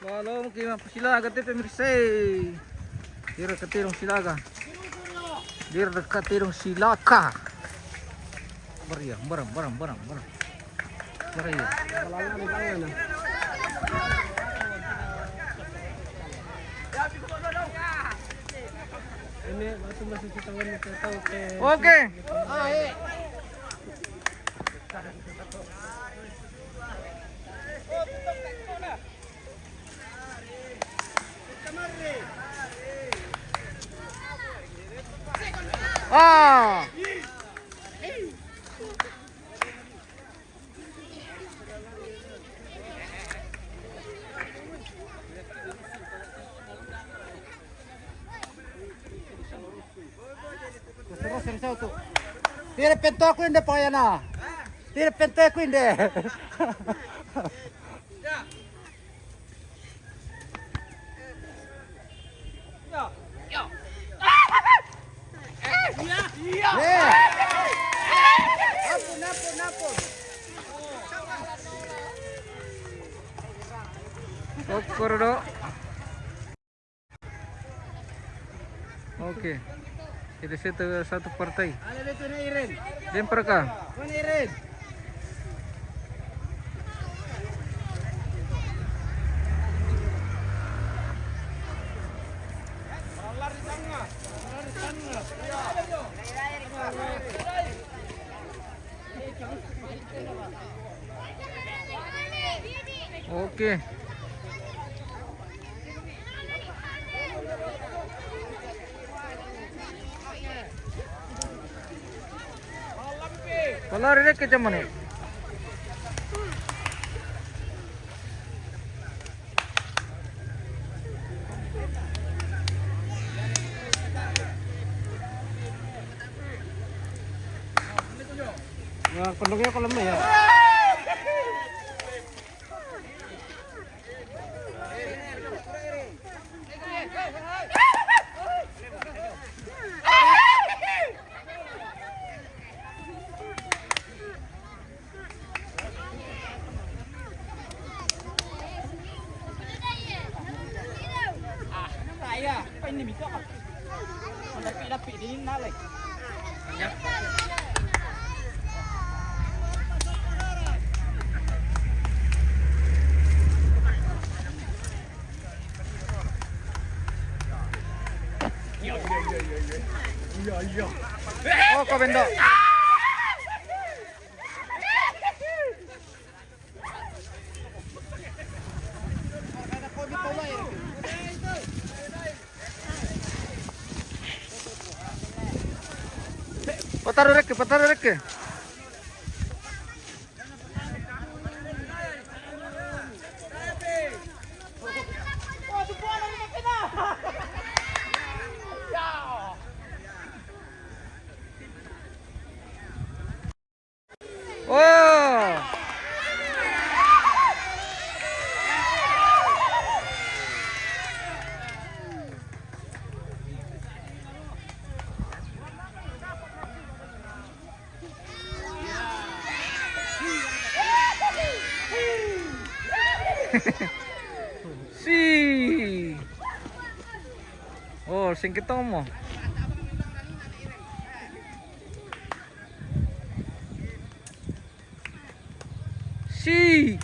Walau mungkin silaga teh pemirsa. Dir ketirung silaga. Dir dekat tirung silaka. Beriang, barang. Beriang. Ini waktu masih kita tahu ke. Oke. Ah. Terus tuh. Tira pento aku inde payana. Tira pento aku inde. Napon. Kokor do. Oke. Jadi satu partai. Lempar kah? Oke. Kalau ini ke zaman ini. Ya, penduknya kolam ya. Ini bisa apa? Dapat ini nalai. Iya. Oh, kau benda. Pataru rek. Oh. Si. Oh, sing ketemu. Si.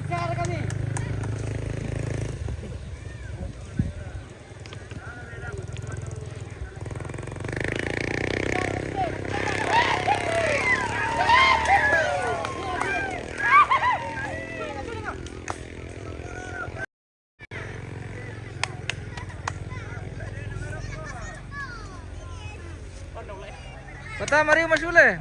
Bicara kami. Kata mari masule.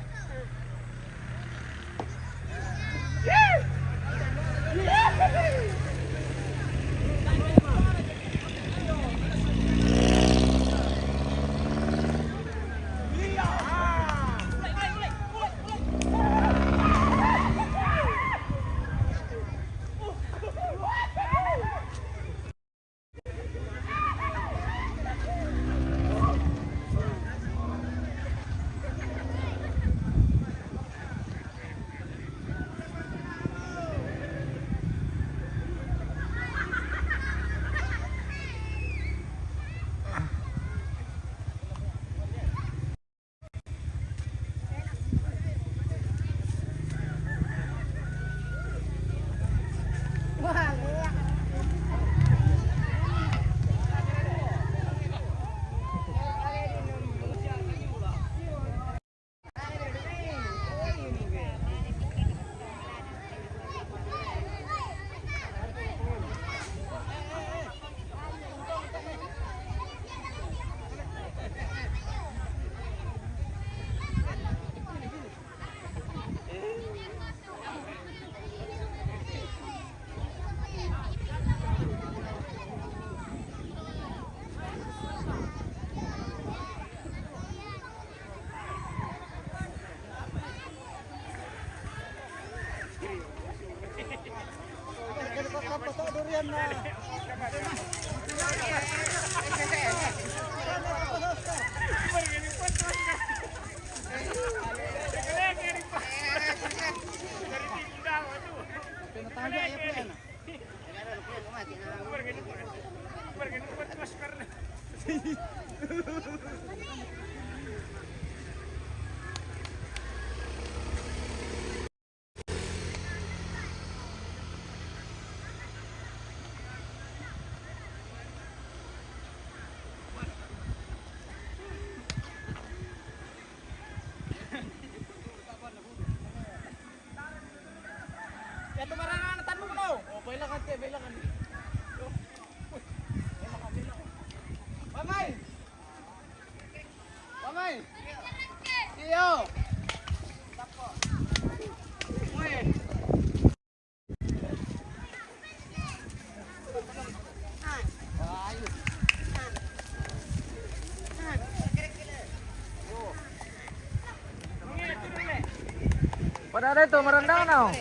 Pada ada itu merendang now.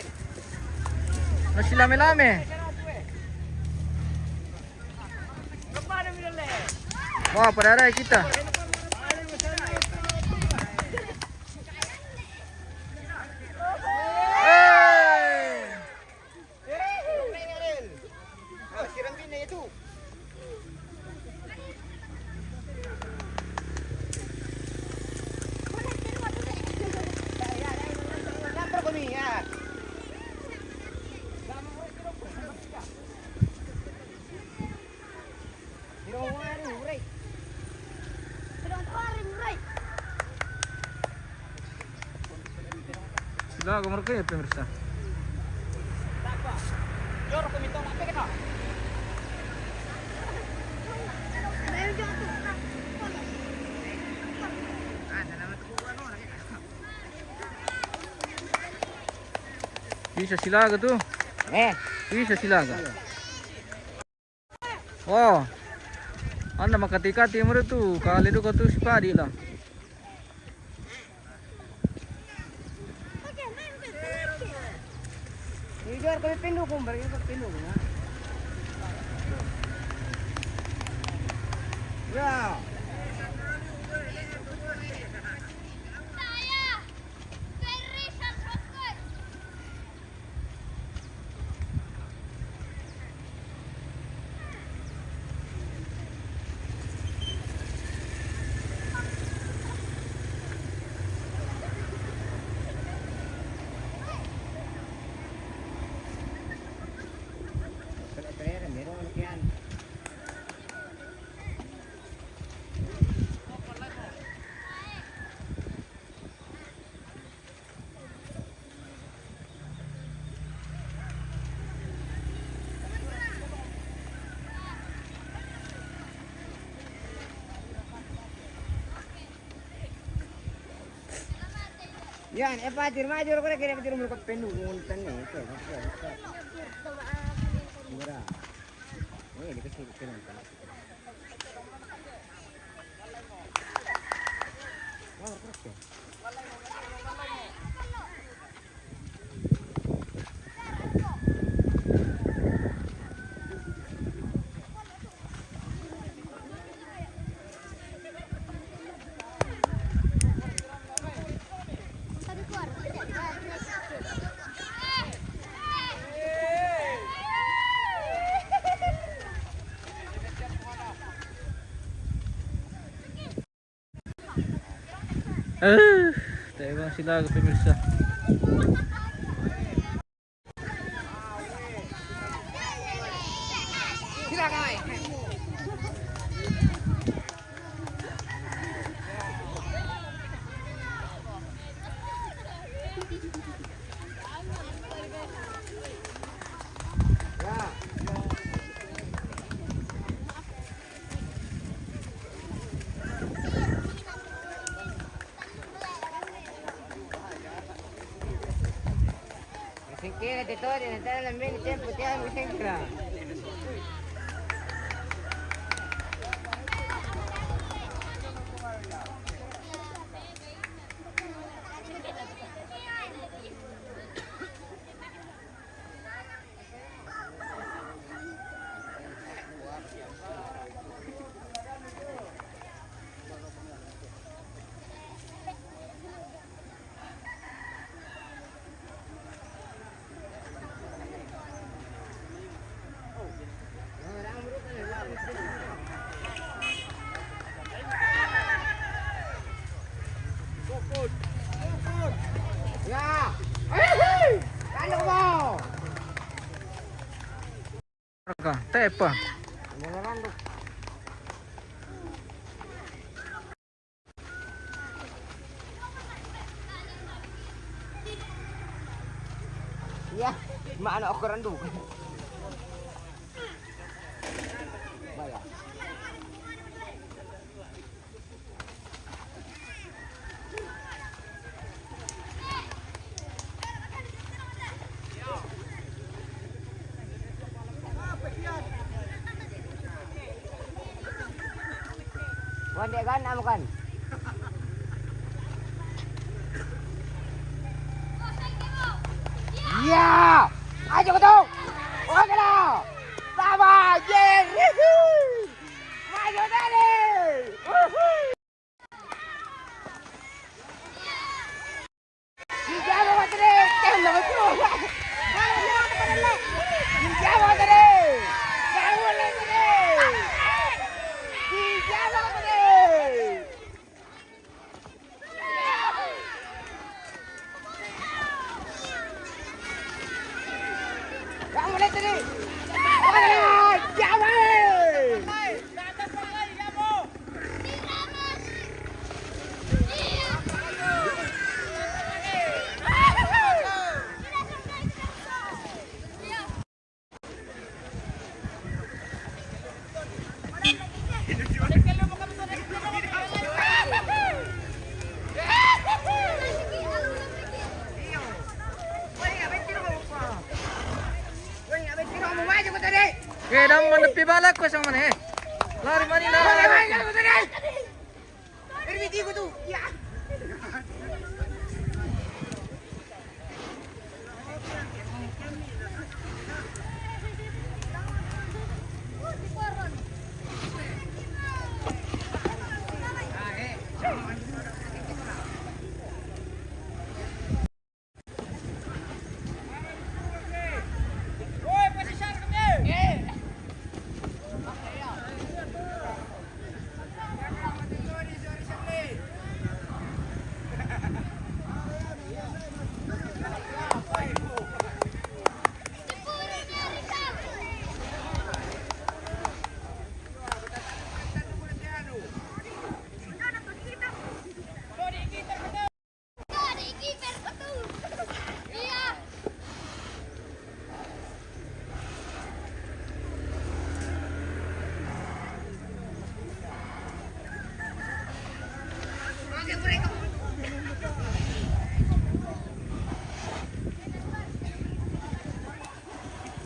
Masih lame-lame. Wah, pada ada kita. Sudah, kamar ya pemirsa. Bisa silaga tuh. Bisa silaga. Oh. Anda makatika timur itu kali itu kau tuh sepadi lah. Biar kami pindu kumbar itu pindu ya. Ya. Yan, majur ko na kaya majur mo ko penu nguntan ni ito. Mura. Di kasi penu. Oh, terus. Tayo sila pemirsa. Singkira de todo, en estar en el medio tiempo, te hago singkira. Aka, tepa. Iya, mana aku randu. Bayar. Wande kan, amo kan. Iya, ayo betul. Oke lah. Sama Jerry. Maju tadi. Siapa tadi? Tembak betul. Siapa tadi? Siapa tadi? Siapa tadi? Kamu lihat tadi. Wah, siapa? Kedam menepi balak ko sang mana Lari mani lari.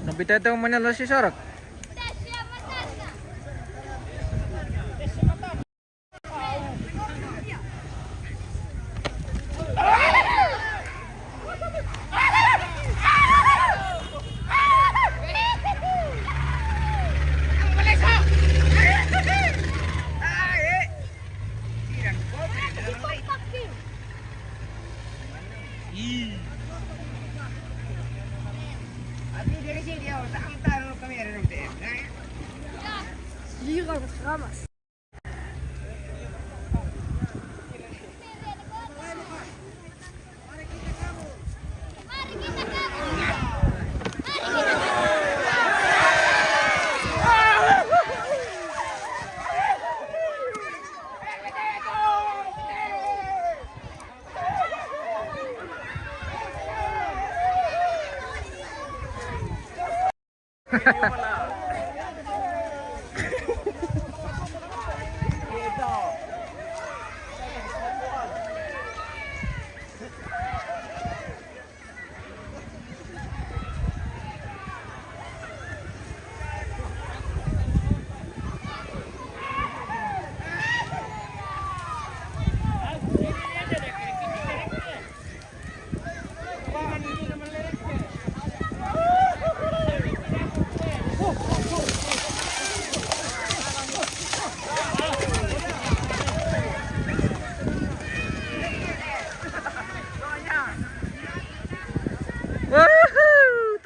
Nabita ito mana lo si Sorak.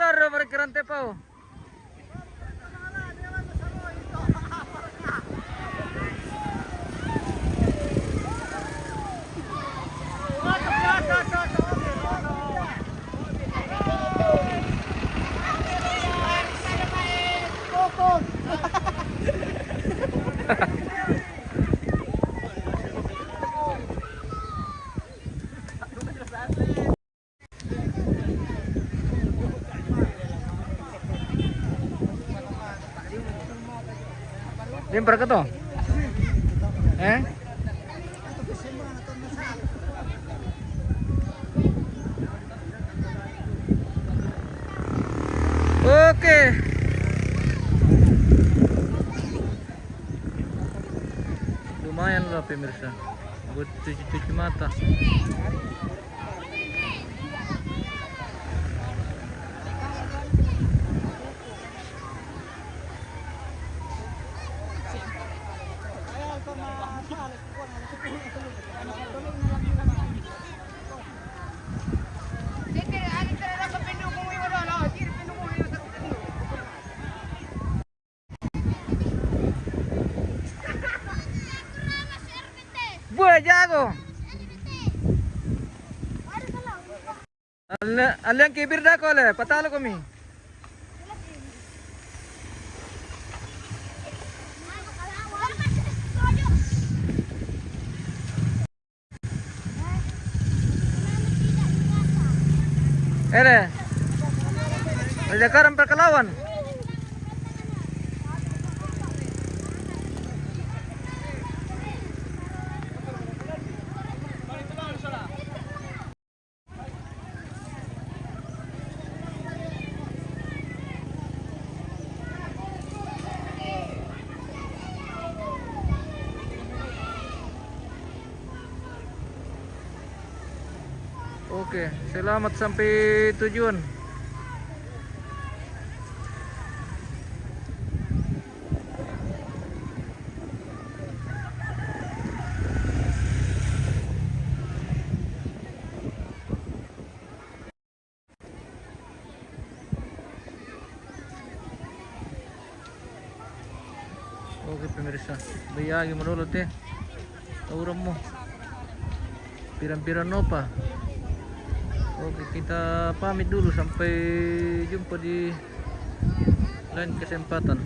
Taruh berkeran tepau. Lempar ke to? Eh? Oke. Lumayan lah pemirsa. Buat cuci-cuci mata. Boleh jago. Aliang kibir dah kau le, patalo kami. Ada karam perkelawan. Oke, selamat sampai tujuan. Oke pemirsa, bayagi menurut ya. Tauran mo. Pirang-pirang nopa. Oke, kita pamit dulu sampai jumpa di lain kesempatan.